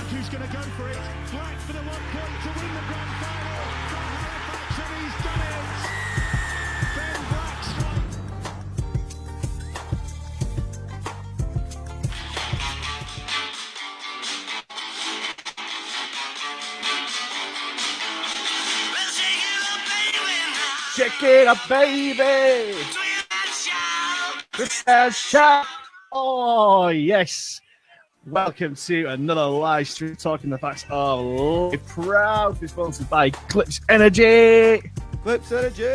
who's going to go for it. Black for the 1 point to win the grand final. From Halifax, and he's done it. Ben Black strikes. Check it up, baby. Shout. Oh, yes. Welcome to another live stream talking the facts of life. Proud to be sponsored by Clips Energy. Clips Energy.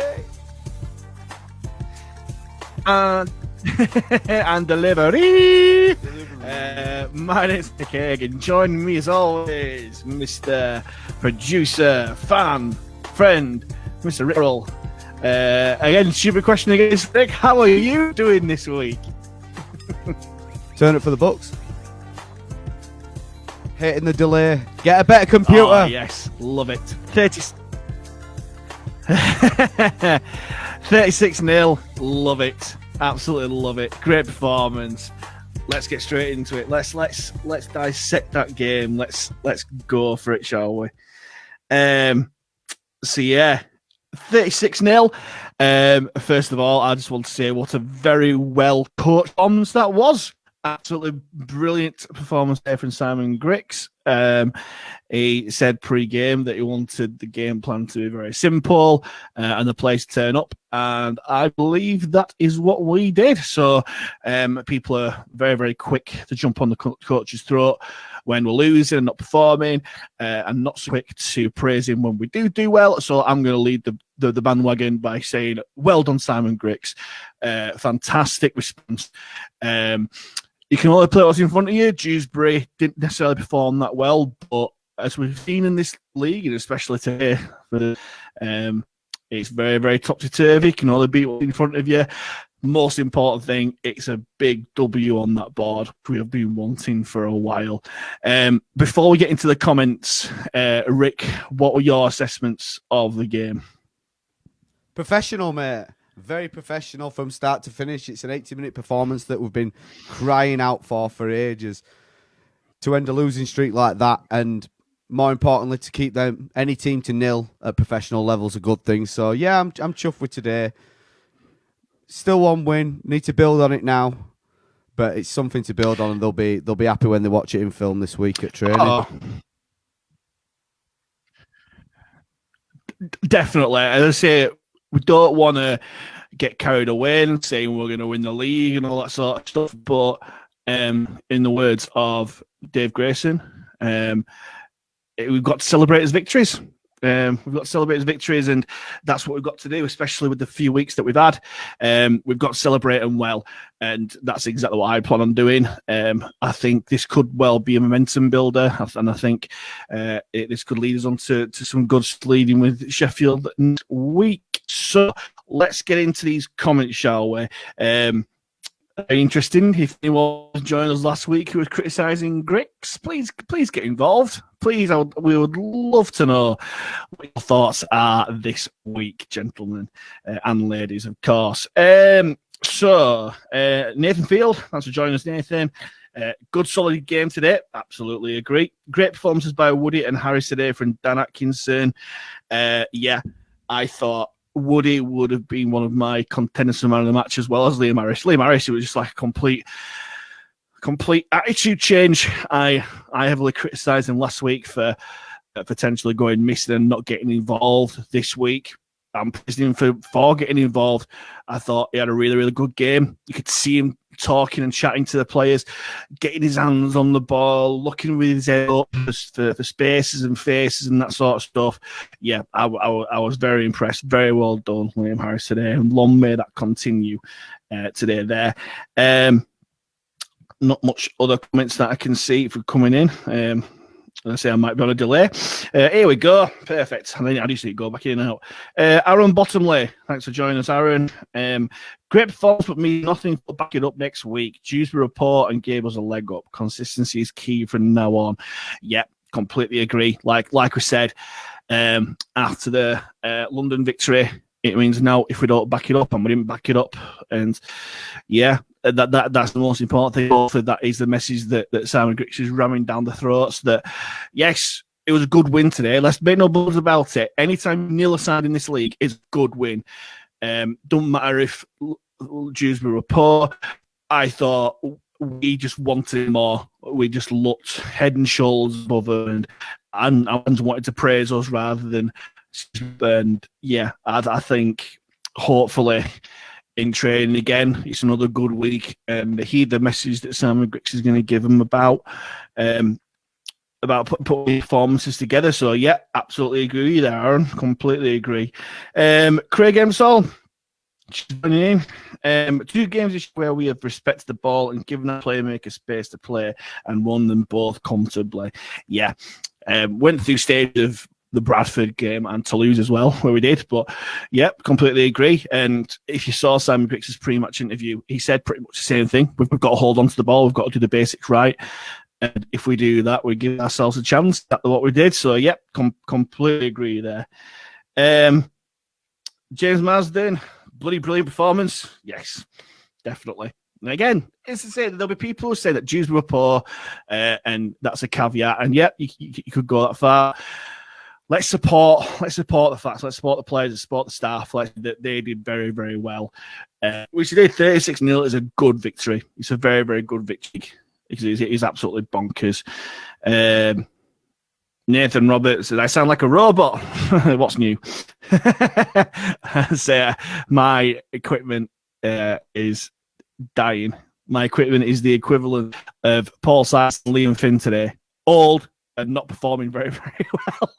And delivery. My name's Nick Hagan. Joining me as always, Mr. Producer, fan, friend, Mr. Rickroll. Again, stupid question against Rick. How are you doing this week? Turn it for the Bucks. Hitting the delay. Get a better computer. Oh, yes, love it. 36-0. Love it. Absolutely love it. Great performance. Let's get straight into it. Let's dissect that game. Let's go for it, shall we? So yeah. 36-0. First of all, I just want to say what a very well coached performance that was. Absolutely brilliant performance there from Simon Grix. He said pre-game that he wanted the game plan to be very simple and the players to turn up. And I believe that is what we did. So people are very, very quick to jump on the coach's throat when we're losing and not performing, and not so quick to praise him when we do well. So I'm going to lead the bandwagon by saying, well done, Simon Grix. Fantastic response. You can only play what's in front of you. Dewsbury didn't necessarily perform that well, but as we've seen in this league, and especially today, it's very, very topsy-turvy. You can only beat what's in front of you. Most important thing, it's a big W on that board we have been wanting for a while. Before we get into the comments, Rick, what were your assessments of the game? Professional, mate. Very professional from start to finish. It's an 80-minute performance that we've been crying out for ages. To end a losing streak like that, and more importantly, to keep any team to nil at professional level is a good thing. So yeah, I'm chuffed with today. Still one win. Need to build on it now, but it's something to build on, and they'll be happy when they watch it in film this week at training. Definitely, as I say, we don't want to get carried away and saying we're going to win the league and all that sort of stuff. But in the words of Dave Grayson, we've got to celebrate his victories. We've got to celebrate his victories, and that's what we've got to do, especially with the few weeks that we've had. We've got to celebrate them well, and that's exactly what I plan on doing. I think this could well be a momentum builder, and I think this could lead us on to some good leading with Sheffield next week. So let's get into these comments, shall we? Very interesting. If anyone joined us last week who was criticising Grix, please get involved. Please, we would love to know what your thoughts are this week, gentlemen and ladies, of course. So, Nathan Field, thanks for joining us, Nathan. Good, solid game today. Absolutely agree. Great performances by Woody and Harris today from Dan Atkinson. Yeah, I thought Woody would have been one of my contenders for man of the match, as well as Liam Harris. Liam Harris, it was just like a complete attitude change. I heavily criticised him last week for potentially going missing and not getting involved this week. I'm praising him for getting involved. I thought he had a really, really good game. You could see him talking and chatting to the players, getting his hands on the ball, looking with his head up for spaces and faces and that sort of stuff. Yeah, I was very impressed. Very well done, Liam Harris, today. And long may that continue today there. Not much other comments that I can see for coming in. I say I might be on a delay. Here we go. Perfect. I just need to go back in and out. Aaron Bottomley, thanks for joining us, Aaron. Great performance, but me nothing to back it up next week. Dewsbury report and gave us a leg up. Consistency is key from now on. Yeah, completely agree. Like we said, after the London victory, it means now if we don't back it up, and we didn't back it up, and yeah, that's the most important thing. Hopefully that is the message that Simon Griggs is ramming down the throats. That yes, it was a good win today. Let's make no bones about it. Anytime nil aside in this league is a good win. Don't matter if Dewsbury were poor. I thought we just wanted more. We just looked head and shoulders above them, and wanted to praise us rather than. And yeah, I think hopefully in training again, it's another good week. They heed the message that Simon Griggs is going to give them about putting performances together. So yeah, absolutely agree with you there, Aaron. Completely agree. Craig Emsall. Joining in. 2 games this year where we have respected the ball and given our playmaker space to play and won them both comfortably. Yeah, went through stages of the Bradford game and Toulouse as well, where we did. But yeah, completely agree. And if you saw Simon Griggs' pre-match interview, he said pretty much the same thing. We've got to hold on to the ball. We've got to do the basics right. And if we do that, we give ourselves a chance. That's what we did. So yeah, completely agree there. James Marsden. Bloody brilliant performance. Yes, definitely. And again, it's to say that there'll be people who say that Dewsbury were poor, and that's a caveat. And yeah, you could go that far. Let's support the facts. Let's support the players. Let's support the staff. They did very, very well. We should do 36-0 is a good victory. It's a very, very good victory. It is absolutely bonkers. Nathan Roberts said, I sound like a robot. What's new? So, my equipment is dying. My equipment is the equivalent of Paul Sykes and Liam Finn today. Old and not performing very, very well.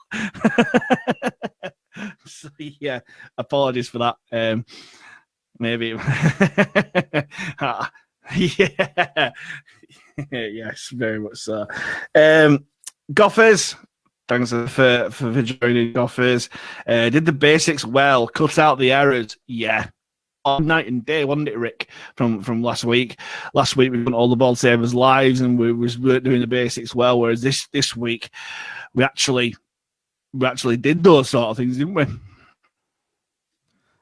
So, yeah, apologies for that. Maybe. Yeah. Yes, very much so. Goffers. Thanks for joining, Goffers. Did the basics well, cut out the errors. Yeah. Night and day, wasn't it, Rick, from last week? Last week we won all the ball savers lives and we were doing the basics well, whereas this week we actually did those sort of things, didn't we?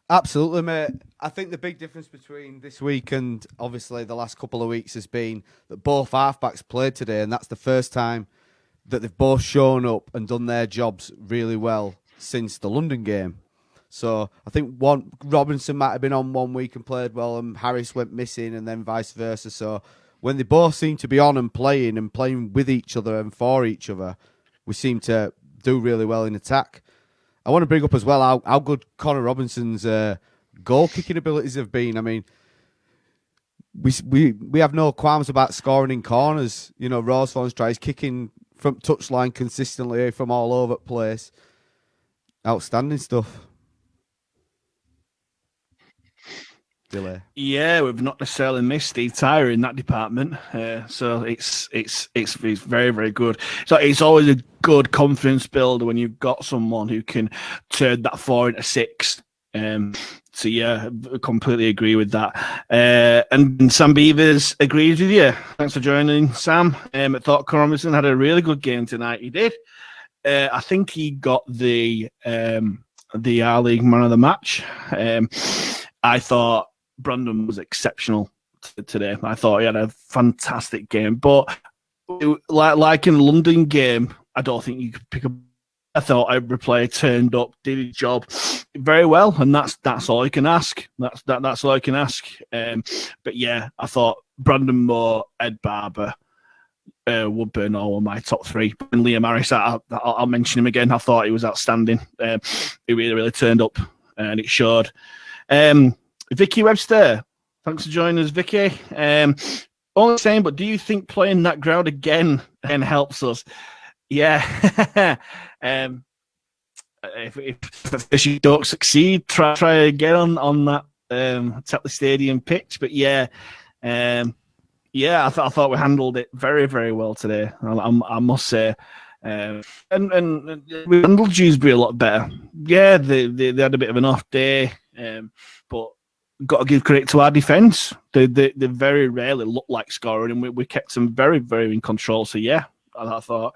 Absolutely, mate. I think the big difference between this week and obviously the last couple of weeks has been that both halfbacks played today, and that's the first time that they've both shown up and done their jobs really well since the London game. So I think Robinson might have been on 1 week and played well, and Harris went missing, and then vice versa. So when they both seem to be on and playing with each other and for each other, we seem to do really well in attack. I want to bring up as well how good Connor Robinson's goal kicking abilities have been. I mean, we have no qualms about scoring in corners. You know, Rosefons tries kicking from touchline consistently from all over the place. Outstanding stuff. Delay. Yeah, we've not necessarily missed Steve Tyre in that department, so it's very, very good. So it's always a good confidence builder when you've got someone who can turn that 4 into 6. So yeah, I completely agree with that. And Sam Beavers agrees with you. Thanks for joining, Sam. I thought Connor Robinson had a really good game tonight. He did. I think he got the R-League man of the match. I thought Brandon was exceptional today. I thought he had a fantastic game. But like in the London game, I don't think you could pick up. I thought every player turned up, did his job very well, and that's all I can ask. That's all I can ask. But yeah, I thought Brandon Moore, Ed Barber, Woodburn all were my top 3. And Liam Harris, I'll mention him again. I thought he was outstanding. He really, really turned up, and it showed. Vicky Webster, thanks for joining us, Vicky. Only saying, but do you think playing that ground again helps us? Yeah. If you don't succeed, try again on that Tetley Stadium pitch. But yeah, I thought we handled it very, very well today. I must say, and we handled Dewsbury a lot better. Yeah, they had a bit of an off day, but got to give credit to our defence. They very rarely looked like scoring, and we kept them very, very in control. So yeah, I thought,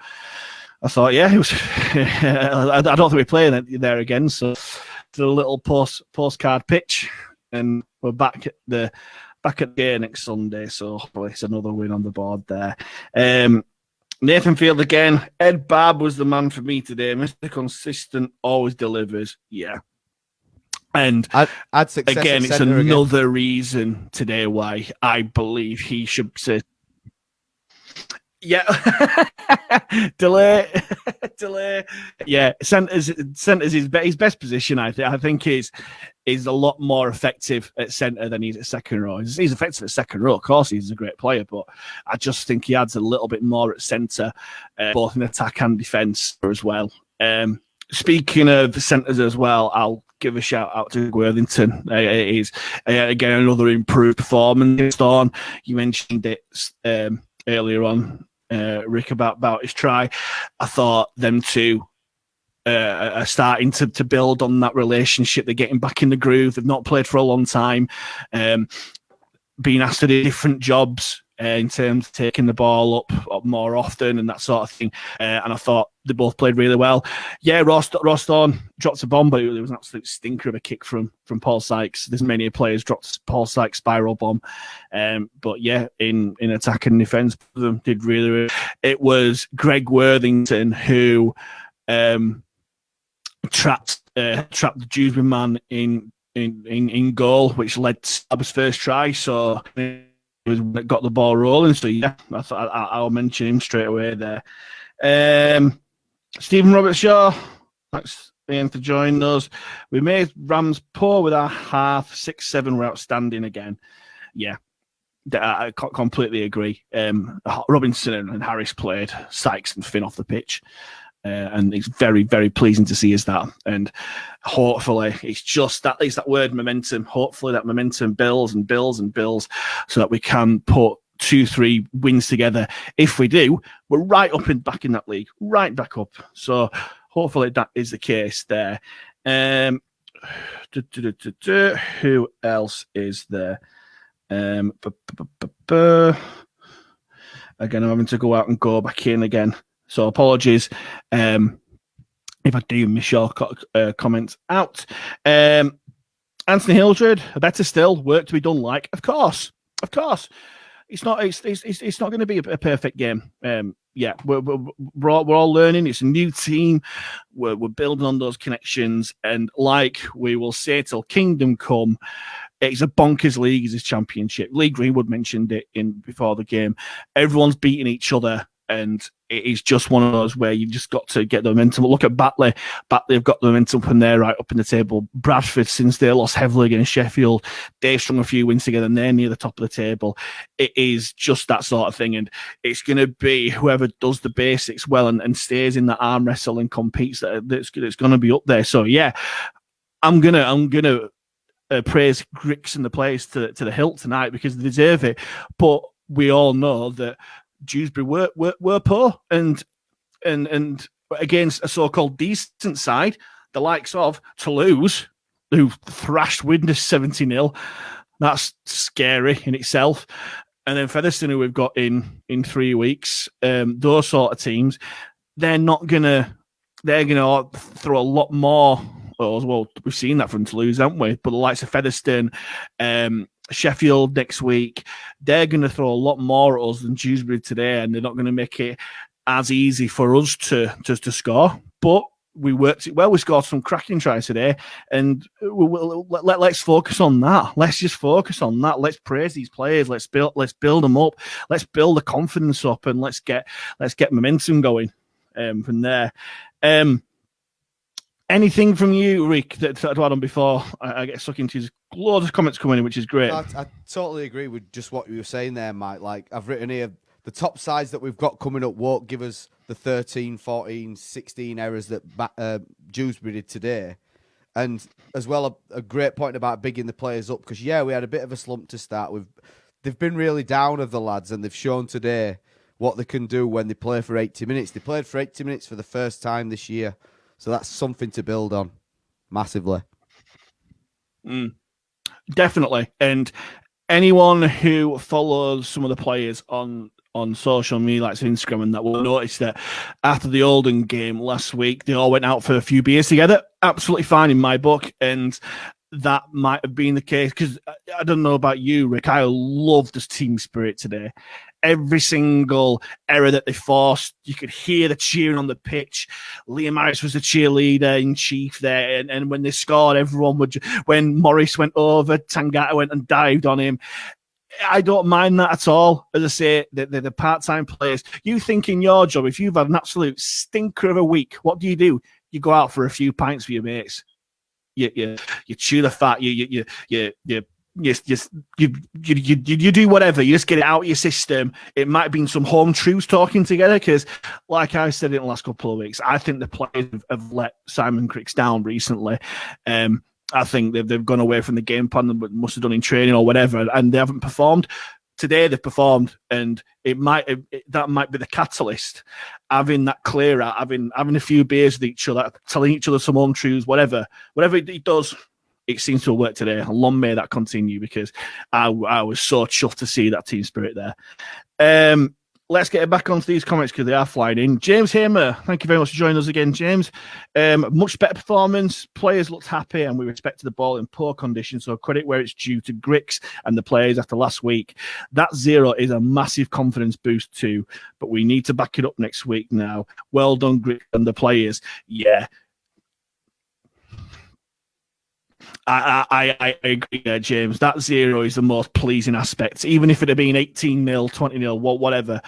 yeah, it was. I don't think we're playing there again. So it's a little postcard pitch, and we're back at the back at the game next Sunday, so hopefully it's another win on the board there. Nathan Field again. Ed Barb was the man for me today. Mr. Consistent, always delivers. Yeah. And I'd success again, it's another reason today why I believe he should say, yeah, delay. Yeah, center's his best position. I think is a lot more effective at center than he's at second row. He's effective at second row. Of course, he's a great player, but I just think he adds a little bit more at center, both in attack and defense as well. Speaking of centers as well, I'll give a shout out to Worthington. It is again another improved performance. On you mentioned it earlier on, Rick, about his try. I thought them two are starting to build on that relationship. They're getting back in the groove. They've not played for a long time, being asked to do different jobs in terms of taking the ball up more often and that sort of thing. And I thought they both played really well. Yeah, Ross Thorne dropped a bomb, but it was an absolute stinker of a kick from Paul Sykes. There's many players dropped Paul Sykes' spiral bomb. But yeah, in attack and defence, them did really, really. It was Greg Worthington who trapped the Dewsbury man in goal, which led to Sab's first try. So it got the ball rolling. So yeah, I thought I'll mention him straight away there. Stephen Robert Shaw, thanks Ian for joining us. We made Rams poor with our half. 6-7 were outstanding again. Yeah, I completely agree. Robinson and Harris played Sykes and Finn off the pitch. And it's very, very pleasing to see us that. And hopefully it's just that, it's that word momentum. Hopefully that momentum builds and builds and builds so that we can put 2-3 wins together. If we do, we're right up back in that league, right back up. So hopefully that is the case there. Who else is there? Again, I'm having to go out and go back in again. So apologies if I do miss your comments out. Anthony Hildred, better still, work to be done. Like, of course, it's not going to be a perfect game. Yeah, we're all learning. It's a new team. We're building on those connections, and like we will say till kingdom come. It's a bonkers league. It's a championship. Lee Greenwood mentioned it before the game. Everyone's beating each other. And it is just one of those where you just got to get the momentum. Look at Batley. Batley have got the momentum from there right up in the table. Bradford, since they lost heavily against Sheffield, they've strung a few wins together and they're near the top of the table. It is just that sort of thing. And it's going to be whoever does the basics well and stays in that arm wrestle and competes that's going to be up there. So, yeah, I'm gonna praise Grix and the players to the hilt tonight because they deserve it. But we all know that Dewsbury were poor and against a so-called decent side, the likes of Toulouse, who thrashed Windus 70-0. That's scary in itself. And then Featherstone, who we've got in 3 weeks, those sort of teams, they're gonna throw a lot more. Well, we've seen that from Toulouse, haven't we? But the likes of Featherstone, Sheffield next week, they're going to throw a lot more at us than Dewsbury today, and they're not going to make it as easy for us to score. But we worked it well. We scored some cracking tries today, and let's focus on that. Let's just focus on that. Let's praise these players. Let's build them up. Let's build the confidence up, and let's get momentum going from there. Anything from you, Rick, to add on before I get stuck into his loads of comments coming in, which is great. I totally agree with just what you were saying there, Mike. Like, I've written here, the top sides that we've got coming up won't give us the 13, 14, 16 errors that Dewsbury did today. And as well, a great point about bigging the players up, because, yeah, we had a bit of a slump to start with. They've been really down of the lads, and they've shown today what they can do when they play for 80 minutes. They played for 80 minutes for the first time this year. So that's something to build on massively. Definitely. And anyone who follows some of the players on social media, like Instagram, and that will notice that after the Oldham game last week, they all went out for a few beers together. Absolutely fine in my book. And that might have been the case, because I don't know about you, Rick. I loved this team spirit today. Every single error that they forced, you could hear the cheering on the pitch. Liam Harris was the cheerleader in chief there, and when they scored, everyone would. When Morris went over, Tangata went and dived on him. I don't mind that at all. As I say, the part-time players. You think in your job, if you've had an absolute stinker of a week, what do? You go out for a few pints with your mates. You chew the fat. You do whatever. You just get it out of your system. It might have been some home truths talking together, because, like I said in the last couple of weeks, I think the players have let Simon Cricks down recently. I think they've gone away from the game plan that must have done in training or whatever, and they haven't performed. Today they've performed, and that might be the catalyst. Having that clear out, having a few beers with each other, telling each other some home truths, whatever it does, it seems to have worked today. And long may that continue, because I was so chuffed to see that team spirit there. Let's get back onto these comments, because they are flying in. James Hamer, thank you very much for joining us again, James. Much better performance. Players looked happy, and we respected the ball in poor condition. So credit where it's due to Grix and the players after last week. That 0 is a massive confidence boost too, but we need to back it up next week now. Well done, Grix and the players. Yeah. I agree there, James. That 0 is the most pleasing aspect. Even if it had been 18-0, 20-0, whatever,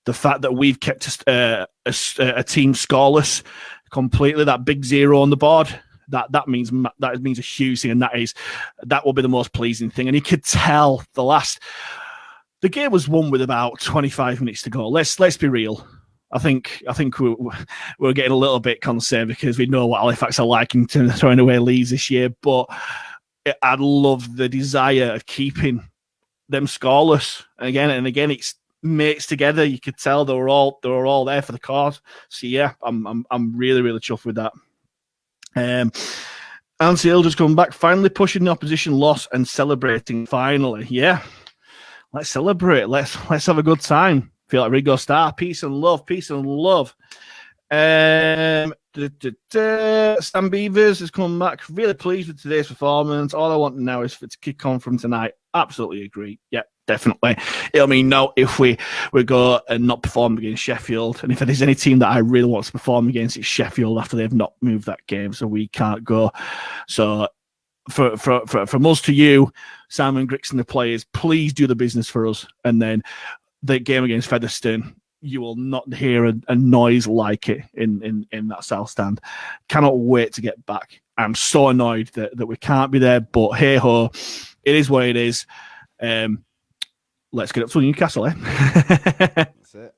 the fact that we've kept a team scoreless completely, that big 0 on the board, that means a huge thing, and that will be the most pleasing thing. And you could tell the game was won with about 25 minutes to go. Let's be real. I think we're getting a little bit concerned, because we know what Halifax are like in terms of throwing away leads this year. But I love the desire of keeping them scoreless. And again, it's mates together. You could tell they were all there for the cause. So yeah, I'm really, really chuffed with that. Anthony Hill just coming back, finally pushing the opposition loss and celebrating. Finally, yeah, let's celebrate. Let's have a good time. Feel like Rigo Star. Peace and love. Peace and love. Stan Beavers has come back. Really pleased with today's performance. All I want now is for it to kick on from tonight. Absolutely agree. Yeah, definitely. It'll mean no if we go and not perform against Sheffield. And if there's any team that I really want to perform against, it's Sheffield, after they've not moved that game. So we can't go. So from us to you, Simon Grix and the players, please do the business for us. And then the game against Featherstone, you will not hear a noise like it in that South Stand. Cannot wait to get back. I'm so annoyed that we can't be there, but hey ho, it is what it is. Let's get up to Newcastle, eh? That's it.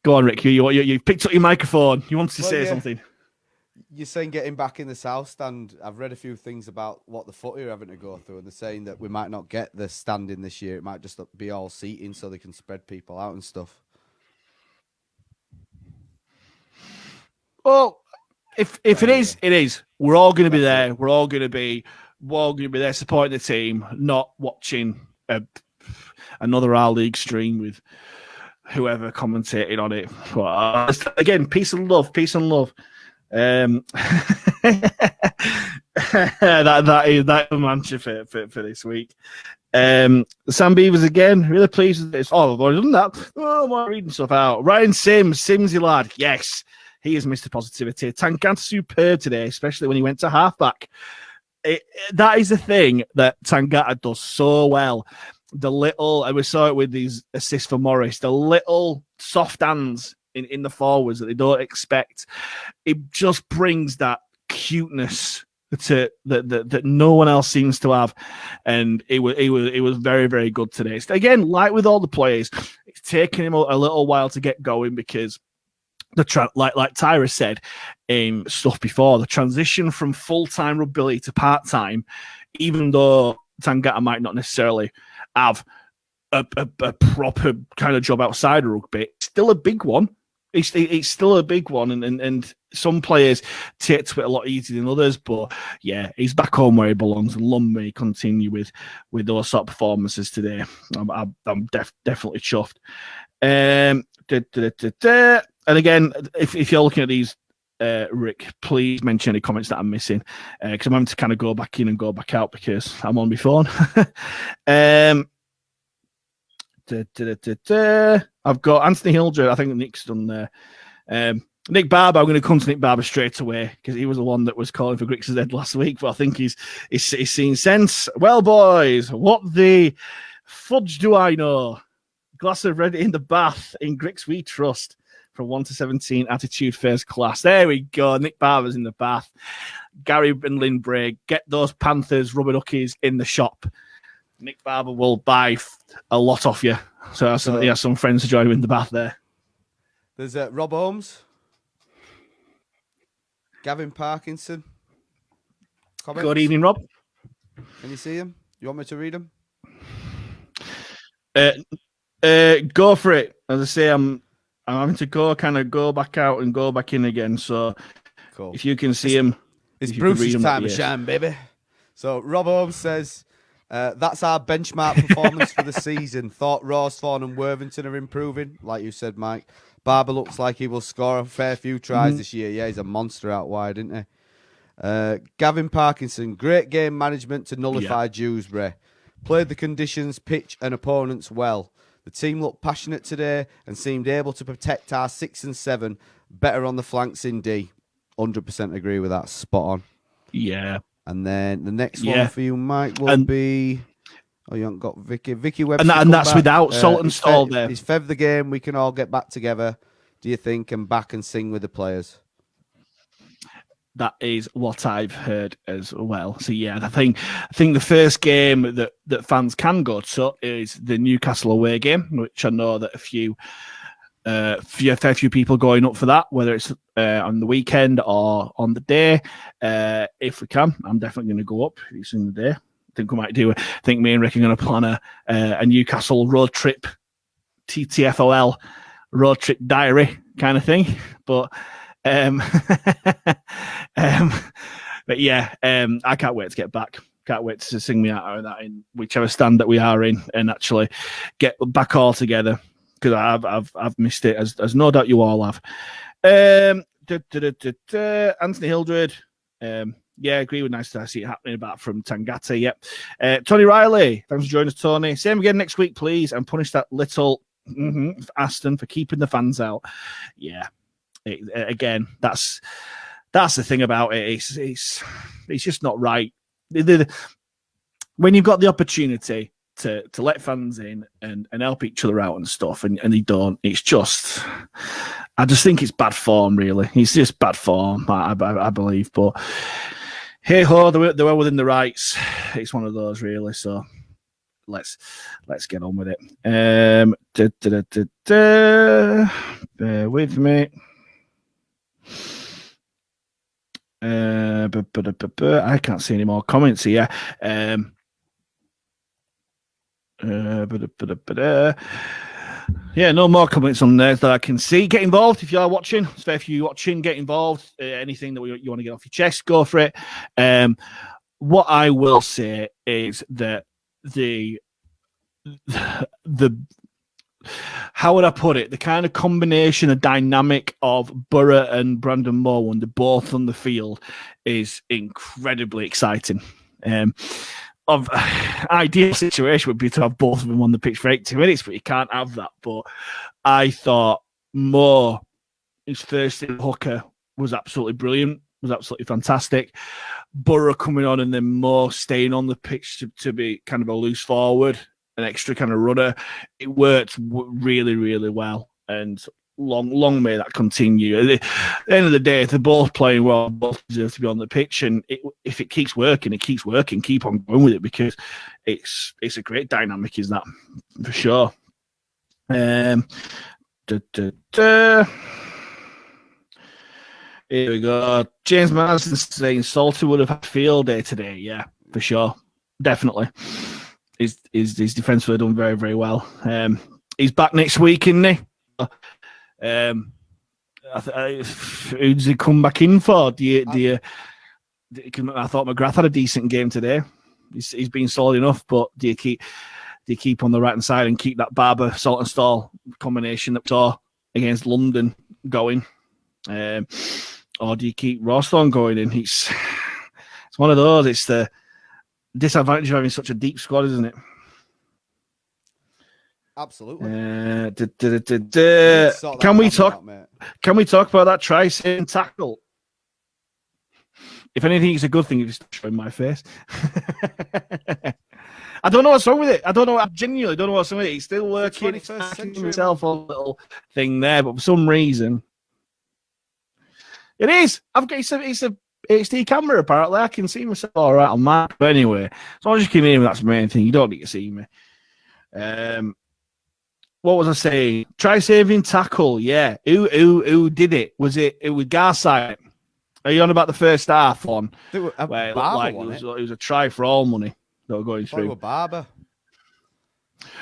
Go on, Rick. You picked up your microphone. You wanted to say something. You're saying getting back in the South Stand. I've read a few things about what the Footy are having to go through, and they're saying that we might not get the standing this year. It might just be all seating so they can spread people out and stuff. Well, if it is, it is. We're all going to be there. We're all going to be there supporting the team, not watching another R League stream with whoever commentating on it. But, again, peace and love. Peace and love. that is a mantra for this week. Sam Beavers again, really pleased with this. Oh, I've already done that. Oh, I'm reading stuff out. Ryan Simsy lad, yes, he is Mr. Positivity. Tangata superb today, especially when he went to halfback. That is the thing that Tangata does so well. The little, and we saw it with these assists for Morris, the little soft hands in the forwards that they don't expect. It just brings that cuteness that no one else seems to have, and it was very, very good today. So again, like with all the players, it's taken him a little while to get going, because like Tyra said in stuff before, the transition from full-time rugby league to part-time, even though Tangata might not necessarily have a proper kind of job outside of rugby, it's still a big one. It's still a big one, and some players take to it a lot easier than others. But yeah, he's back home where he belongs, and long may he continue with those sort of performances today. I'm definitely chuffed. And again, if you're looking at these Rick, please mention any comments that I'm missing, because I'm having to kind of go back in and go back out because I'm on my phone. I've got Anthony Hildred. I think Nick's done there. Nick Barber, I'm going to come to Nick Barber straight away because he was the one that was calling for Grix's head last week, but I think he's seen sense. Well, boys, what the fudge do I know? Glass of red in the bath. In Grix we trust. From 1 to 17, attitude first class. There we go. Nick Barber's in the bath. Gary and Lynn Bragg, get those Panthers rubber duckies in the shop. Nick Barber will buy a lot off you. So he has some friends to join him in the bath there. There's Rob Holmes. Gavin Parkinson. Comments? Good evening, Rob. Can you see him? You want me to read him? Go for it. As I say, I'm having to go back out and go back in again. So cool. If you can see him, it's Bruce's time to shine, baby. So Rob Holmes says, that's our benchmark performance for the season. Thought Rawsthorne and Worthington are improving, like you said, Mike. Barber looks like he will score a fair few tries this year. Yeah, he's a monster out wide, isn't he? Gavin Parkinson, great game management to nullify Dewsbury. Played the conditions, pitch and opponents well. The team looked passionate today and seemed able to protect our 6 and 7 better on the flanks in D. 100% agree with that. Spot on. Yeah. And then the next one for you, Mike, will be... Oh, you haven't got Vicky. Vicky Webster. And that's without Salt and Stall there. Is Fev the game? We can all get back together, do you think, and back and sing with the players? That is what I've heard as well. So yeah, I think the first game that fans can go to is the Newcastle away game, which I know that a fair few people going up for that, whether it's on the weekend or on the day. If we can, I'm definitely going to go up. It's in the day. I think we might do. I think me and Rick are going to plan a Newcastle road trip, TTFOL road trip diary kind of thing. But but yeah, I can't wait to get back. Can't wait to sing me out of that in whichever stand that we are in, and actually get back all together because I've missed it, as no doubt you all have. Anthony Hildred. Yeah, agree with nice to see it happening back from Tangata. Yep. Tony Riley, thanks for joining us, Tony. Same again next week, please, and punish that little Aston for keeping the fans out. Yeah. Again, that's the thing about it. It's just not right. When you've got the opportunity to let fans in and help each other out and stuff, and they don't, it's just, I just think it's bad form, really. It's just bad form, I believe. But hey ho, they were within the rights. It's one of those, really. So let's get on with it. Bear with me. I can't see any more comments here. Yeah, no more comments on there that I can see. Get involved if you are watching. It's fair for you watching. Get involved. Anything that you want to get off your chest, go for it. What I will say is that the how would I put it? The kind of combination, of dynamic of Borough and Brandon Moore when they're both on the field is incredibly exciting. Of ideal situation would be to have both of them on the pitch for 80 minutes, but you can't have that. But I thought Moore, his first in hooker, was absolutely brilliant, was absolutely fantastic. Borough coming on and then Moore staying on the pitch to be kind of a loose forward, an extra kind of runner. It worked really, really well, and long may that continue. At the end of the day, if they're both playing well, both deserve to be on the pitch, and if it keeps working, it keeps working. Keep on going with it because it's a great dynamic, is that for sure. Here we go. James Marsden saying Salter would have had field day today. Yeah, for sure, definitely. His defence would have done very, very well. He's back next week, isn't he? Who does he come back in for? Do you I thought McGrath had a decent game today. He's been solid enough, but do you keep on the right hand side and keep that Barber Salt and Stall combination that we saw against London going? or do you keep Ralston going in? It's one of those. It's the disadvantage of having such a deep squad, isn't it? Absolutely. Can we talk? Can we talk about that try-saving tackle? If anything, it's a good thing. It's showing my face. I don't know what's wrong with it. I don't know. I genuinely don't know what's wrong with it. It's still working. It's himself a little thing there, but for some reason, it is. I've got it's a HD camera. Apparently, I can see myself all right on that. But anyway, as long as you can hear me, that's the main thing. You don't need to see me. What was I saying? Try saving tackle. Yeah. Who did it? Was it was Garside? Are you on about the first half one? Where it looked like it was a try for all money that were going through. Barber.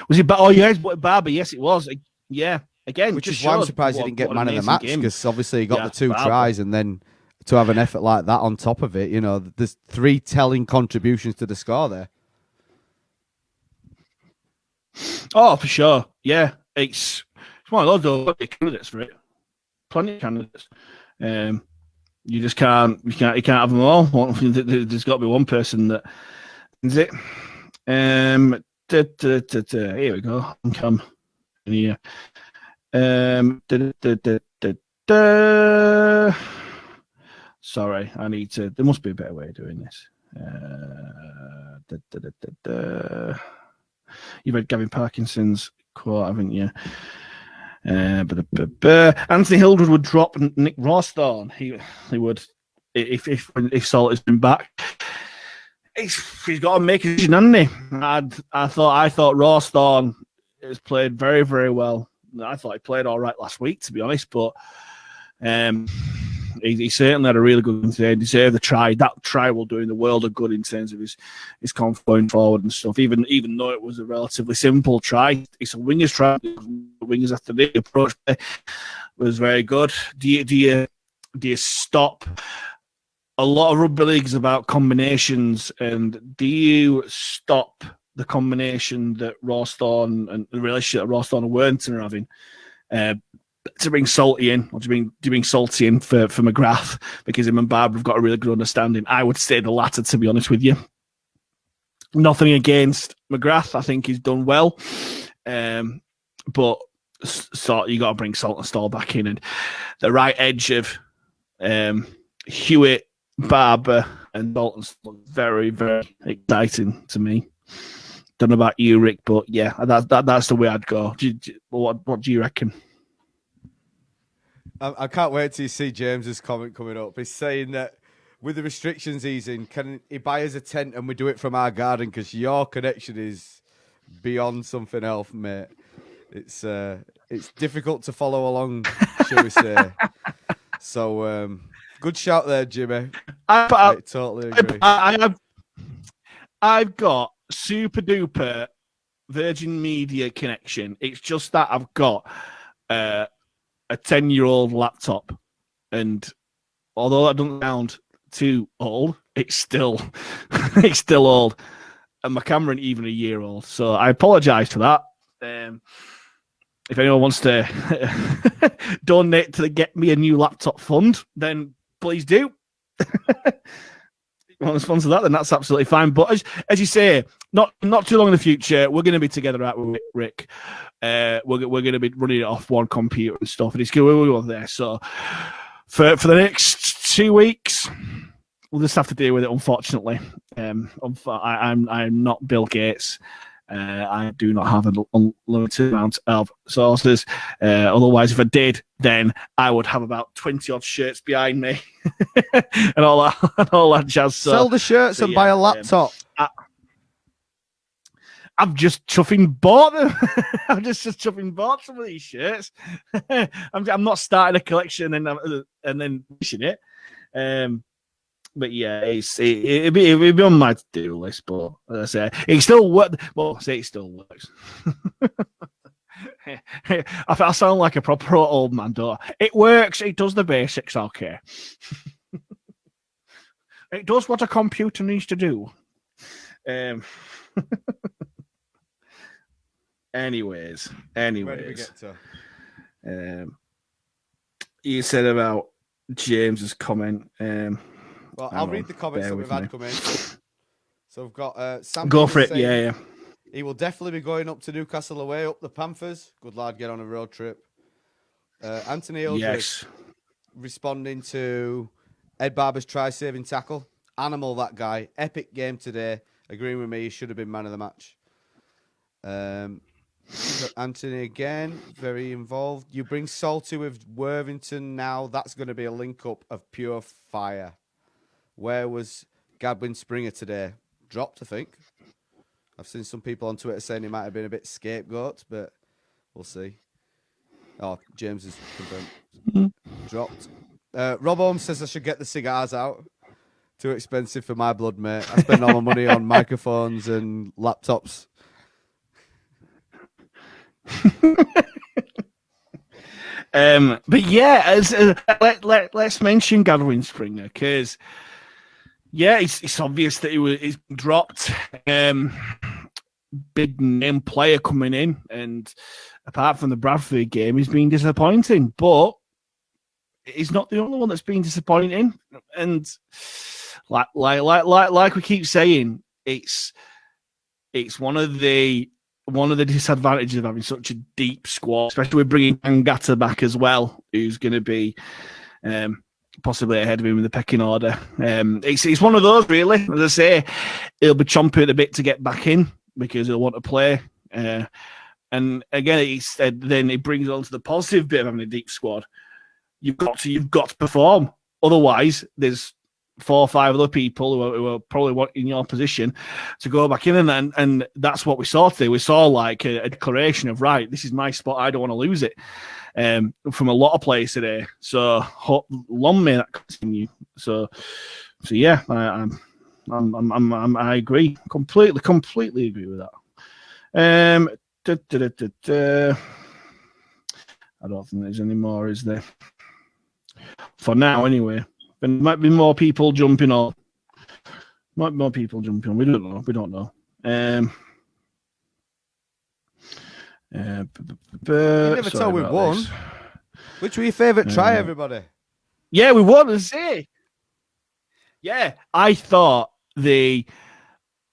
Was it? Oh, yeah, Barber. Yes, it was. Yeah. Again, which is why I'm surprised he didn't get man of the match, because obviously he got the 2 tries, and then to have an effort like that on top of it, you know, there's 3 telling contributions to the score there. Oh, for sure. Yeah, it's one of those candidates for it. Plenty of candidates. You just can't have them all. There's got to be one person that is it. Here we go. Come here. Sorry, I need to. There must be a better way of doing this. You've read Gavin Parkinson's quote, haven't you? Anthony Hildred would drop Nick Rawstorn. He would if Salt has been back. He's got to make a decision, hasn't he? I thought Rawstorn has played very, very well. I thought he played all right last week, to be honest, but he certainly had a really good one today. Deserved the try. That try will do him the world of good in terms of his confidence going forward and stuff. Even though it was a relatively simple try, it's a winger's try. Wingers after the approach was very good. Do you stop? A lot of rugby leagues about combinations, and do you stop the combination that Rawstorn and the relationship that Rawstorn and Wernton are having? To bring Salty in, or do you bring Salty in for McGrath, because him and Barb have got a really good understanding? I would say the latter, to be honest with you. Nothing against McGrath, I think he's done well, but you got to bring Salt and Stall back in, and the right edge of Hewitt, Barber, and Dalton look very, very exciting to me. Don't know about you, Rick, but yeah, that's the way I'd go. What do you reckon? I can't wait till you see James's comment coming up. He's saying that with the restrictions easing, can he buy us a tent and we do it from our garden? Because your connection is beyond something else, mate. It's difficult to follow along, shall we say. So, good shout there, Jimmy. I totally agree. I've got super duper Virgin Media connection. It's just that I've got a 10-year-old laptop, and although that doesn't sound too old, it's still old, and my camera ain't even a year old. So I apologise for that. If anyone wants to donate to the Get Me a New Laptop Fund, then please do. Want to sponsor that, then that's absolutely fine. But as you say, not too long in the future, we're going to be together out with Rick. We're going to be running it off one computer and stuff, and it's going to be there. So for the next 2 weeks, we'll just have to deal with it. Unfortunately, I'm not Bill Gates. I do not have an unlimited amount of sources. Otherwise, if I did, then I would have about 20 odd shirts behind me and all that jazz. So, sell the shirts and buy a laptop. I've just chuffing bought them. I've just chuffing bought some of these shirts. I'm not starting a collection and then wishing it. But yeah, it'd be on my to-do list. But as I say, it still works. Well, I say it still works. I sound like a proper old man, don't I? It works. It does the basics. Okay. It does what a computer needs to do. Anyways. Where did we get to? You said about James's comment. Well, I'll hang read on, the comments bear that we've with me. had come in. So we've got Sam Go Davis for it. saying Yeah. he will definitely be going up to Newcastle away, up the Panthers. Good lad, get on a road trip. Anthony Hildreth Yes. responding to Ed Barber's try-saving tackle. Animal, that guy. Epic game today. Agreeing with me, he should have been man of the match. Anthony again, very involved. You bring Salty with Worthington now. That's going to be a link-up of pure fire. Where was Gadwin Springer today? Dropped, I think. I've seen some people on Twitter saying he might have been a bit scapegoat, but we'll see. Oh, James is confirmed. Dropped. Rob Holmes says I should get the cigars out. Too expensive for my blood, mate. I spend all my money on microphones and laptops. But yeah, let's mention Gadwin Springer because it's obvious that he's dropped. Big name player coming in, and apart from the Bradford game, he's been disappointing. But he's not the only one that's been disappointing. And like we keep saying, it's one of the disadvantages of having such a deep squad, especially with bringing Angata back as well, who's going to be possibly ahead of him in the pecking order. It's one of those, really. As I say, he'll be chomping at the bit to get back in because he'll want to play. And again, then it brings on to the positive bit of having a deep squad. You've got to perform. Otherwise, there's 4 or 5 other people who are probably in your position to go back in, and that's what we saw today. We saw like a declaration of, right, this is my spot, I don't want to lose it, from a lot of players today. So long may that continue. So yeah, I agree completely agree with that. I don't think there's any more, is there? For now, anyway. There might be more people jumping on. We don't know. You never told we won. Which were your favourite try, everybody? Yeah, we won, I say. Yeah, I thought there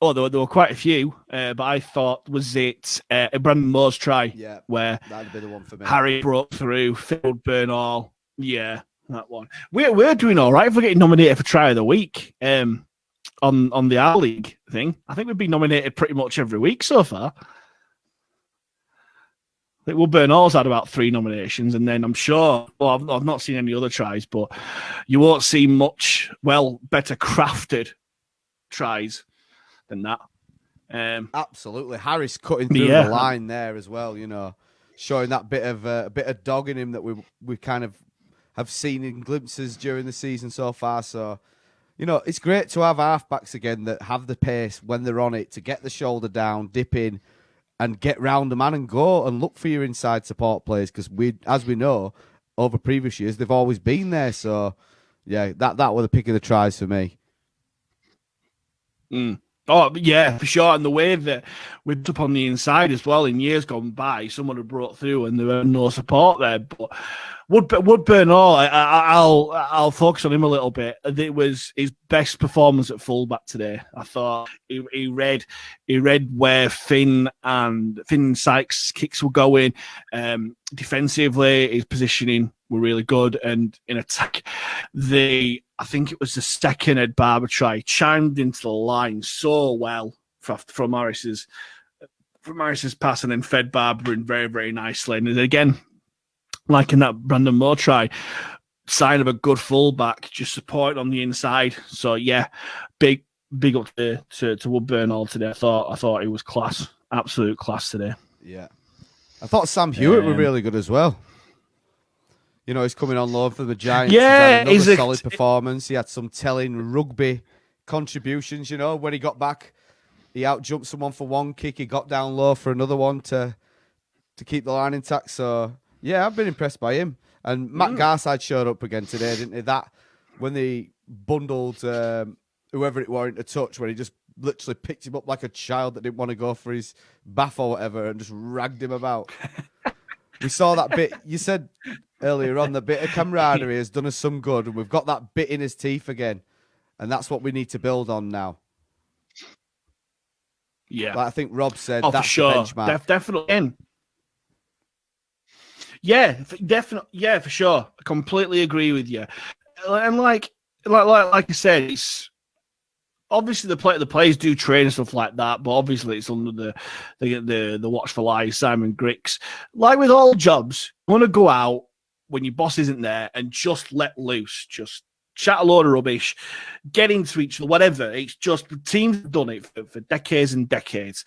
were quite a few, but I thought was it Brandon Moore's try, where that'd be the one for me. Harry broke through, filled Bernal. Yeah, that one. We're doing all right if we're getting nominated for Try of the Week on the R League thing. I think we've been nominated pretty much every week so far. I think Bernal's had about 3 nominations, and then I'm sure, I've not seen any other tries, but you won't see much, better crafted tries than that. Absolutely. Harris cutting through the line there as well, showing that bit of dog in him that we kind of have seen in glimpses during the season so far. So, it's great to have halfbacks again that have the pace when they're on it to get the shoulder down, dip in, and get round the man and go and look for your inside support players because as we know, over previous years, they've always been there. So, yeah, that was the pick of the tries for me. Oh, yeah, for sure. And the way that we're up on the inside as well, in years gone by, someone had brought through and there was no support there. But Wood Bernal, I'll focus on him a little bit. It was his best performance at fullback today. I thought he read where Finn Sykes' kicks were going. Defensively, his positioning were really good, and in attack, I think it was the second Ed Barber try chimed into the line so well from Morris's pass, and then fed Barber in very, very nicely. And again, like in that Brandon Moore try, sign of a good fullback, just support on the inside. So yeah, big up to Wood Bernal today. I thought he was class, absolute class today. Yeah, I thought Sam Hewitt were really good as well. He's coming on loan for the Giants. Yeah, he's had another solid performance. He had some telling rugby contributions. When he got back, he outjumped someone for one kick. He got down low for another one to keep the line intact. So yeah, I've been impressed by him. And Matt Garside showed up again today, didn't he? That when they bundled whoever it were into touch, when he just literally picked him up like a child that didn't want to go for his bath or whatever and just ragged him about. We saw that bit. You said earlier on the bit of camaraderie has done us some good, and we've got that bit in his teeth again, and that's what we need to build on now. Yeah, like I think Rob said, for that's sure, the benchmark. definitely. Yeah, definitely. Yeah, for sure. I completely agree with you. And like I said, it's obviously the players do train and stuff like that, but obviously it's under the watchful eye, Simon Griggs. Like with all jobs, you want to go out when your boss isn't there and just let loose, just chat a load of rubbish, get into each other, whatever. It's just the teams have done it for decades and decades,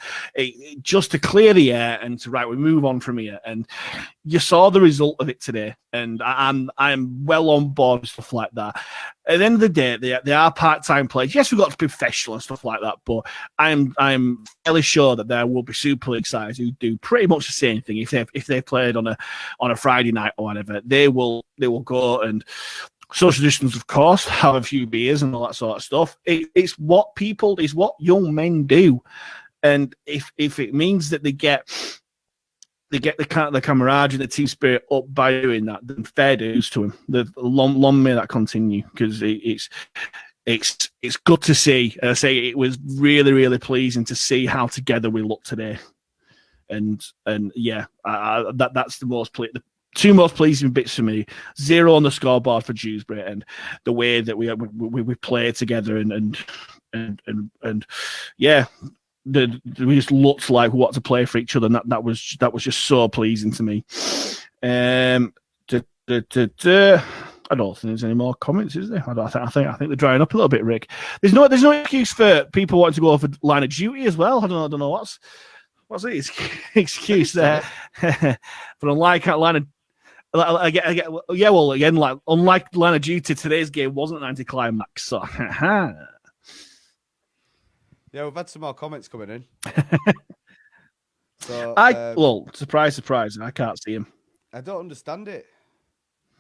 just to clear the air and to we move on from here. And you saw the result of it today, and I'm well on board with stuff like that. At the end of the day, they are part-time players. Yes, we've got to be professional and stuff like that, but I'm fairly sure that there will be Super League sides who do pretty much the same thing. If they've played on a Friday night or whatever, they will go and social distance, of course, have a few beers and all that sort of stuff. It's what young men do, and if it means that they get the camaraderie and the team spirit up by doing that, then fair dues to him. The long may that continue, because it's good to see. And I say it was really, really pleasing to see how together we look today, and yeah, that's the two most pleasing bits for me. 0 on the scoreboard for Dewsbury, and the way that we play together, and yeah. We just looked like what to play for each other, and that was just so pleasing to me. I don't think there's any more comments, is there? I think they're drying up a little bit, Rick. There's no excuse for people wanting to go for line of duty as well. I don't know what's the excuse there. But unlike line of unlike line of duty, today's game wasn't an anticlimax. So. Yeah, we've had some more comments coming in. So, surprise, I can't see him. I don't understand it.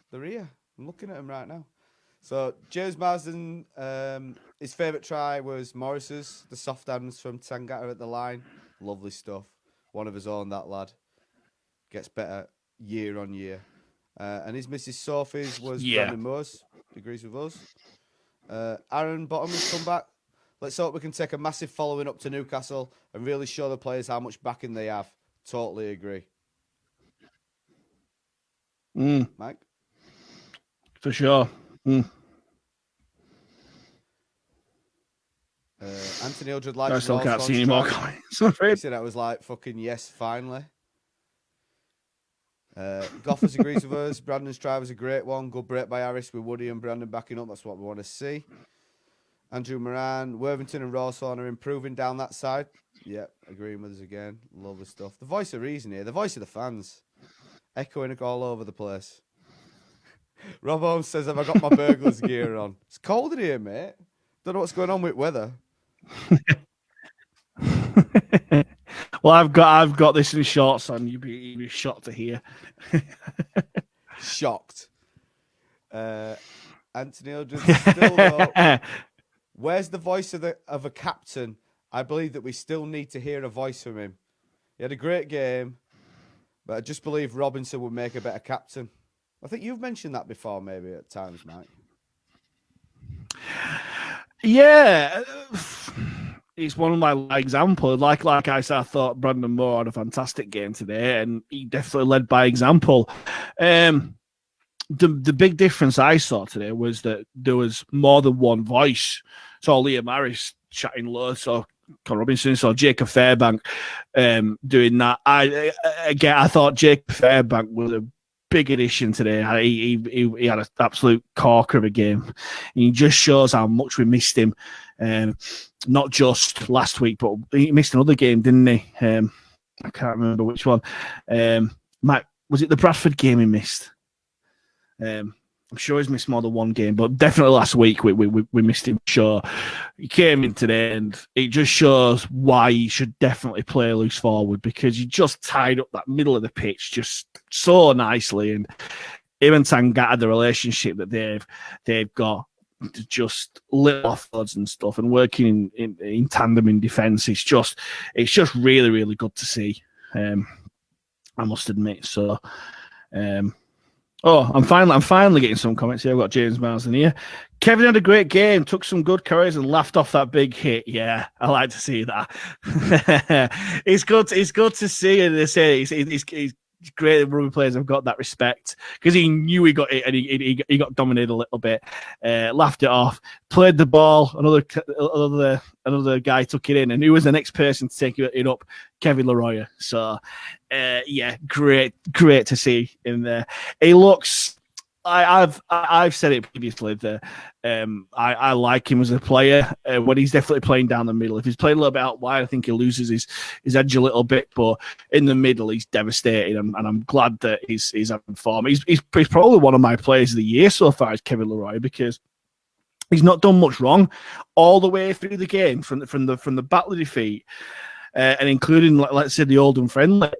They're here. I'm looking at them right now. So, James Marsden, his favourite try was Morris's, the soft hands from Tangata at the line. Lovely stuff. One of his own, that lad. Gets better year on year. And his Mrs. Sophie's was Brandon Moores. Agrees with us. Aaron Bottom has come back. Let's hope we can take a massive following up to Newcastle and really show the players how much backing they have. Totally agree. Mike? For sure. Anthony Eldred likes I still can't see any more comments. I'm afraid. He said I was like, fucking yes, finally. Goffers agrees with us. Brandon's try was a great one. Good break by Harris with Woody and Brandon backing up. That's what we want to see. Andrew Moran, Worthington and Rawson are improving down that side. Yep, agreeing with us again. Lovely stuff. The voice of reason here. The voice of the fans. Echoing all over the place. Rob Holmes says, have I got my burglar's gear on? It's cold in here, mate. Don't know what's going on with weather. Well, I've got this in shorts on. You'd be shocked to hear. Shocked. Anthony Eldred still though. Where's the voice of a captain? I believe that we still need to hear a voice from him. He had a great game, but I just believe Robinson would make a better captain. I think you've mentioned that before, maybe at times, Mike. Yeah, it's one of my examples. Like I said, I thought Brandon Moore had a fantastic game today, and he definitely led by example. The big difference I saw today was that there was more than one voice. So Liam Harris chatting loads, so Con Robinson, so Jacob Fairbank doing that. I thought Jacob Fairbank was a big addition today. He had an absolute corker of a game. He just shows how much we missed him. Not just last week, but he missed another game, didn't he? I can't remember which one. Was it the Bradford game he missed? I'm sure he's missed more than one game, but definitely last week we missed him. Sure, he came in today, and it just shows why he should definitely play loose forward, because he just tied up that middle of the pitch just so nicely, and him and Tangata, the relationship that they've got, just little offloads and stuff, and working in tandem in defence, it's just really, really good to see. I must admit. So, I'm finally getting some comments here. I've got James Miles in here. Kevin had a great game, took some good carries and laughed off that big hit. Yeah, I like to see that. It's good to see, and they say he's great that rugby players have got that respect because he knew he got it and he got dominated a little bit, laughed it off, played the ball. Another guy took it in, and who was the next person to take it up? Kevin Leroy. So, great to see him there. He looks. I've said it previously that I like him as a player when he's definitely playing down the middle. If he's playing a little bit out wide, I think he loses his edge a little bit. But in the middle, he's devastating, and I'm glad that he's having form. He's probably one of my players of the year so far, is Kevin Leroy, because he's not done much wrong all the way through the game from the battle of defeat, and including, let's say, the Oldham friendly.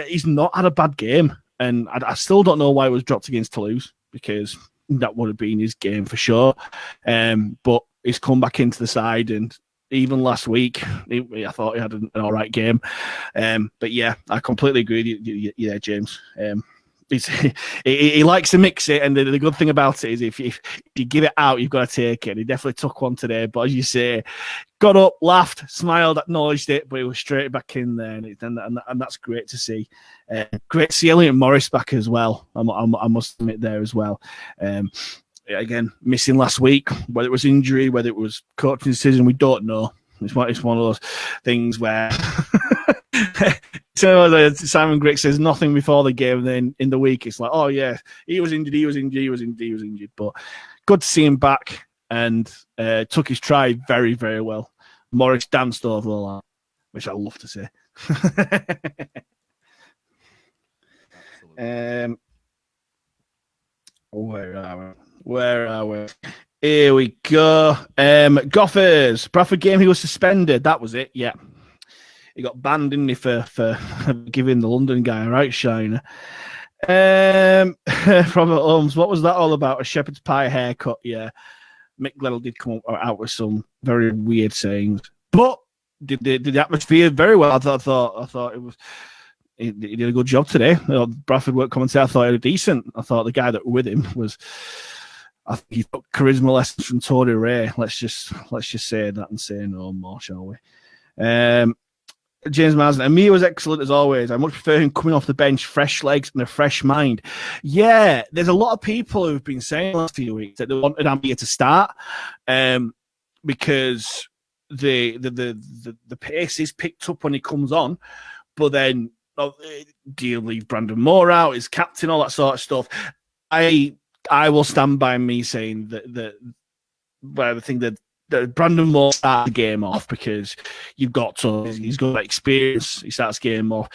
He's not had a bad game, and I still don't know why it was dropped against Toulouse, because that would have been his game for sure. But he's come back into the side, and even last week, I thought he had an all right game. But yeah, I completely agree with you there, James. He likes to mix it, and the good thing about it is if you give it out, you've got to take it. And he definitely took one today, but as you say, got up, laughed, smiled, acknowledged it, but he was straight back in there, and that's great to see. Great to see Elliot Morris back as well. I must admit there as well. Again, missing last week, whether it was injury, whether it was coaching decision, we don't know. It's one of those things where Simon Griggs says nothing before the game, and then in the week it's like, oh yeah, he was injured. But good to see him back, and took his try very, very well. Morris danced over the line, which I love to see. Where are we? Here we go. Gophers. Bradford game, he was suspended. That was it. Yeah. He got banned, didn't he, for giving the London guy a right shiner. Robert Holmes, what was that all about? A shepherd's pie haircut? Yeah. Mick Gledell did come out with some very weird sayings, but did the atmosphere very well. I thought it was. He did a good job today. Bradford weren't commentator. I thought he was decent. I thought the guy that was with him was. I think he took charisma lessons from Tony Ray. Let's just say that and say no more, shall we? James Marsden. Amir was excellent as always. I much prefer him coming off the bench, fresh legs and a fresh mind. Yeah, there's a lot of people who've been saying the last few weeks that they wanted Amir to start, because the pace is picked up when he comes on, but then do you leave Brandon Moore out? His captain, all that sort of stuff. I will stand by me saying that I think that Brandon Moore started the game off because he's got that experience. He starts the game off.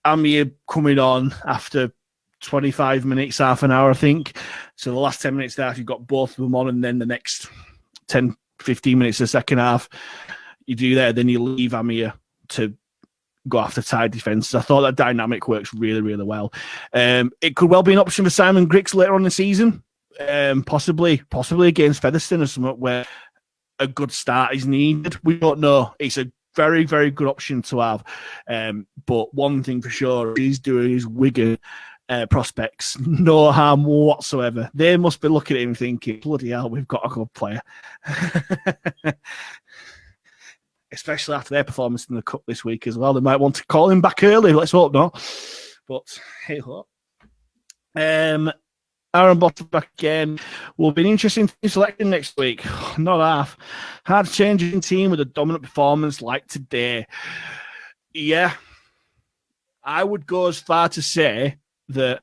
Amir coming on after 25 minutes, half an hour, I think. So the last 10 minutes there, you've got both of them on, and then the next 10, 15 minutes of the second half, you do there, then you leave Amir to go after tight defence. I thought that dynamic works really, really well. It could well be an option for Simon Griggs later on in the season, possibly against Featherstone or something where a good start is needed. We don't know. It's a very, very good option to have. But one thing for sure, he's doing his Wigan prospects no harm whatsoever. They must be looking at him thinking, bloody hell, we've got a good player. Especially after their performance in the Cup this week as well. They might want to call him back early. Let's hope not. But hey ho. Aaron Bottom back again. Will be an interesting team selection next week. Not half. Hard changing team with a dominant performance like today. Yeah. I would go as far to say that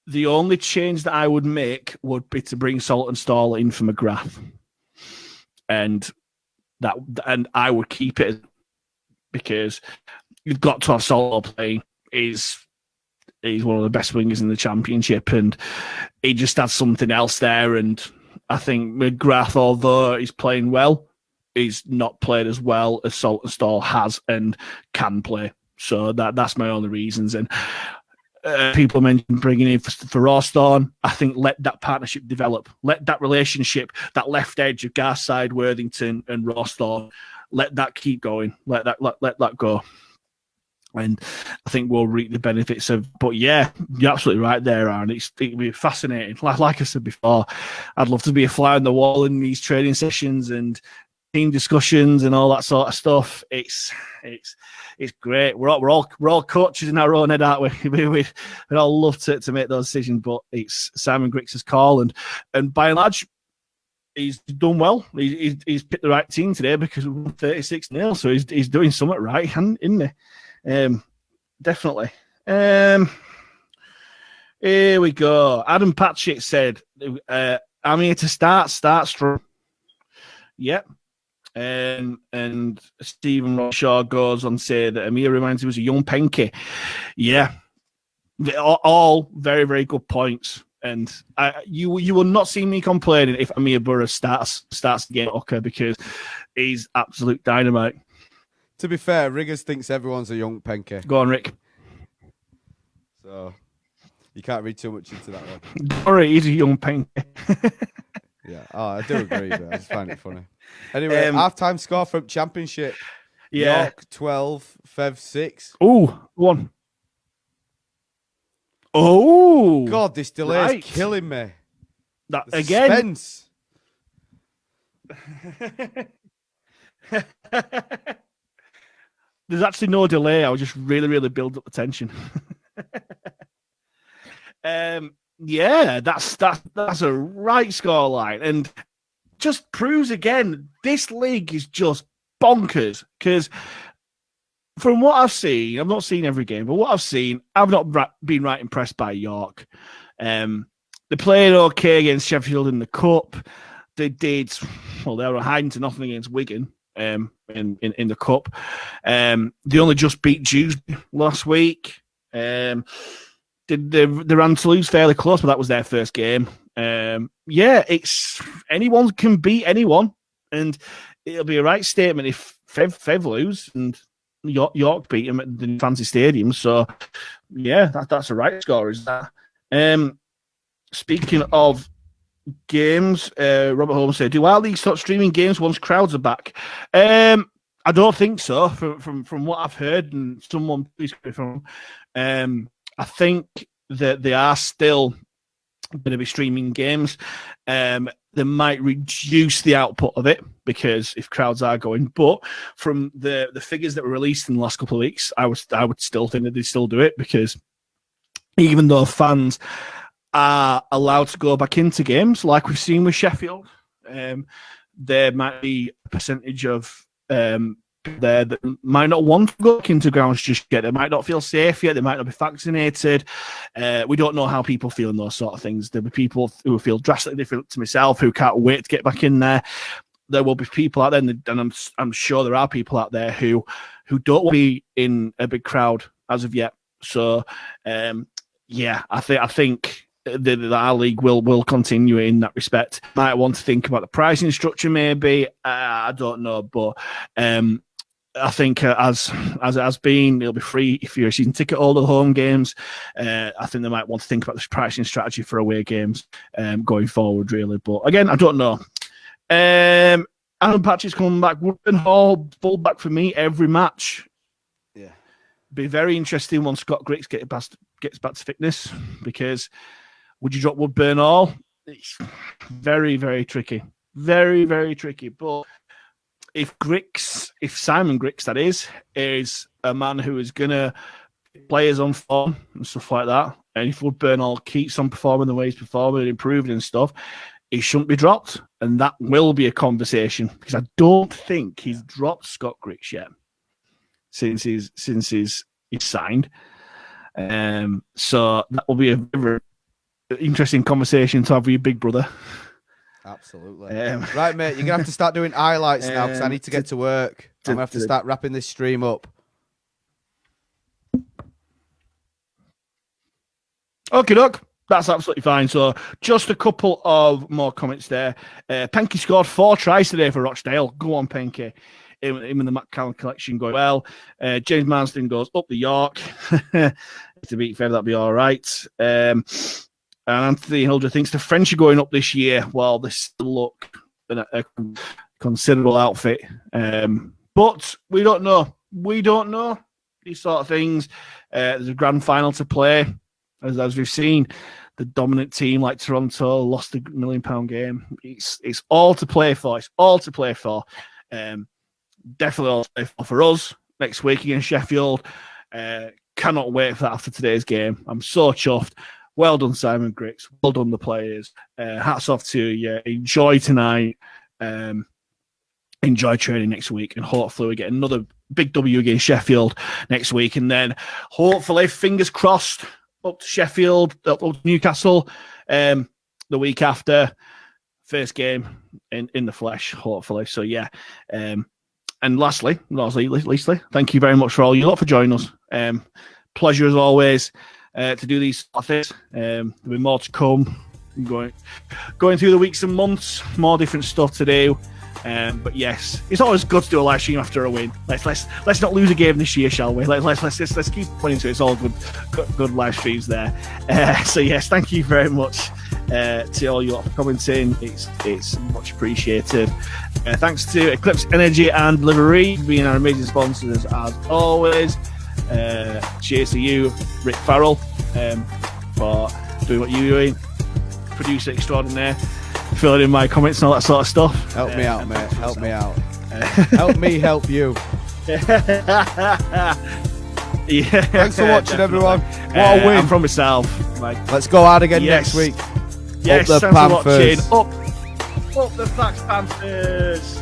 the only change that I would make would be to bring Saltonstall in for McGrath. And I would keep it because you've got to have Solo playing. He's one of the best wingers in the Championship, and he just has something else there. And I think McGrath, although he's playing well, he's not played as well as Saltonstall has and can play. So that's my only reasons. And people mentioned bringing in for Rawsthorne. I think let that partnership develop. Let that relationship, that left edge of Garside, Worthington and Rawsthorne, let that keep going. Let that go. And I think we'll reap the benefits of. But yeah, you're absolutely right there, Aaron. It'll be fascinating. Like I said before, I'd love to be a fly on the wall in these training sessions and team discussions and all that sort of stuff. It's great. We're all coaches in our own head, aren't we? We'd all love to make those decisions, but it's Simon Griggs' call, and by and large, he's done well. He's picked the right team today because we won 36-0, so he's doing something right, isn't he? Definitely. Here we go. Adam Patchett said, I'm here to start strong. Yep. And Stephen Rockshaw goes on to say that Amir reminds him of a young Penke. Yeah. All very, very good points. And you will not see me complaining if Amir Burrows starts the game, okay, because he's absolute dynamite. To be fair, Riggers thinks everyone's a young Penke. Go on, Rick. So you can't read too much into that one. Don't worry, he's a young Penke. Yeah, I do agree, but I just find it funny. Anyway, half-time score from Championship. Yeah. York 12, Fev 6. Oh, one. Oh. God, this delay is killing me. That The again. suspense. There's actually no delay. I was just really, really build up the tension. Yeah, that's a right scoreline, and just proves again this league is just bonkers. Because from what I've seen, I've not seen every game, but what I've seen, I've not been right impressed by York. They played okay against Sheffield in the cup. They were hiding to nothing against Wigan. In the cup, they only just beat Dewsbury last week. They ran Toulouse fairly close, but that was their first game. Yeah, it's anyone can beat anyone, and it'll be a right statement if Fev lose and York beat them at the fancy stadium. So yeah, that's a right score. Is that? Speaking of games, Robert Holmes said, "Do our league start streaming games once crowds are back?" I don't think so. From what I've heard, and someone please from, I think that they are still going to be streaming games. They might reduce the output of it because if crowds are going, but from the figures that were released in the last couple of weeks, I would still think that they still do it, because even though fans are allowed to go back into games like we've seen with Sheffield, there might be a percentage of there that might not want to go back into grounds just yet. They might not feel safe yet. They might not be vaccinated. We don't know how people feel in those sort of things. There'll be people who feel drastically different to myself who can't wait to get back in there. There will be people out there, and I'm sure there are people out there who don't want to be in a big crowd as of yet. So yeah, I think that our league will continue in that respect. Might want to think about the pricing structure, maybe. I don't know, but I think as it has been, it'll be free if you're a season ticket holder home games. I think they might want to think about this pricing strategy for away games going forward, really. But again, I don't know. Alan Patch's coming back. Woodburn Hall fullback for me every match. Yeah, be very interesting once Scott Griggs gets back to fitness, because would you drop Woodburn Hall? It's very, very tricky. Very, very tricky. But if Simon Griggs, that is a man who is going to players on form and stuff like that, and if Woodburn Hall keeps on performing the way he's performing and improving and stuff, he shouldn't be dropped. And that will be a conversation, because I don't think he's dropped Scott Griggs yet since he's signed. So that will be a very interesting conversation to have with your big brother. Absolutely. Right, mate, you're going to have to start doing highlights now, because I need to get to work. I'm going to have to start wrapping this stream up. Okay, doc. That's absolutely fine. So just a couple of more comments there. Penke scored 4 tries today for Rochdale. Go on, Penke. Him and the Matt Callan collection going well. James Marsden goes up the York. To beat Fev, that'd be all right. And Anthony Hilder thinks the French are going up this year. Well, they still look in a considerable outfit. But we don't know. these sort of things. There's a grand final to play, as we've seen. The dominant team like Toronto lost a £1 million game. It's all to play for. It's all to play for. Definitely all to play for us next week against Sheffield. Cannot wait for that after today's game. I'm so chuffed. Well done, Simon Griggs. Well done, the players. Hats off to you. Enjoy tonight. Enjoy training next week, and hopefully we get another big W against Sheffield next week, and then hopefully, fingers crossed, up to Sheffield, up to Newcastle the week after. First game in the flesh, hopefully. So yeah. And lastly, not leastly, thank you very much for all you lot for joining us. Pleasure as always to do these things. There'll be more to come. Going through the weeks and months, more different stuff to do. But yes, it's always good to do a live stream after a win. Let's not lose a game this year, shall we? Let's keep putting into it. It's all good live streams there. So yes, thank you very much to all you lot for commenting. It's much appreciated. Thanks to Eclipse Energy and Delivery being our amazing sponsors as always. Cheers to you, Rick Farrell, for doing what you're doing. Producer extraordinaire, filling in my comments and all that sort of stuff. Help me out, mate. Help me out. Help me help you. Yeah. Thanks for watching, everyone. What a win. I'm from myself. Let's go hard again next week. Yes, Up the thanks for Panthers. watching. Up the Flax Panthers.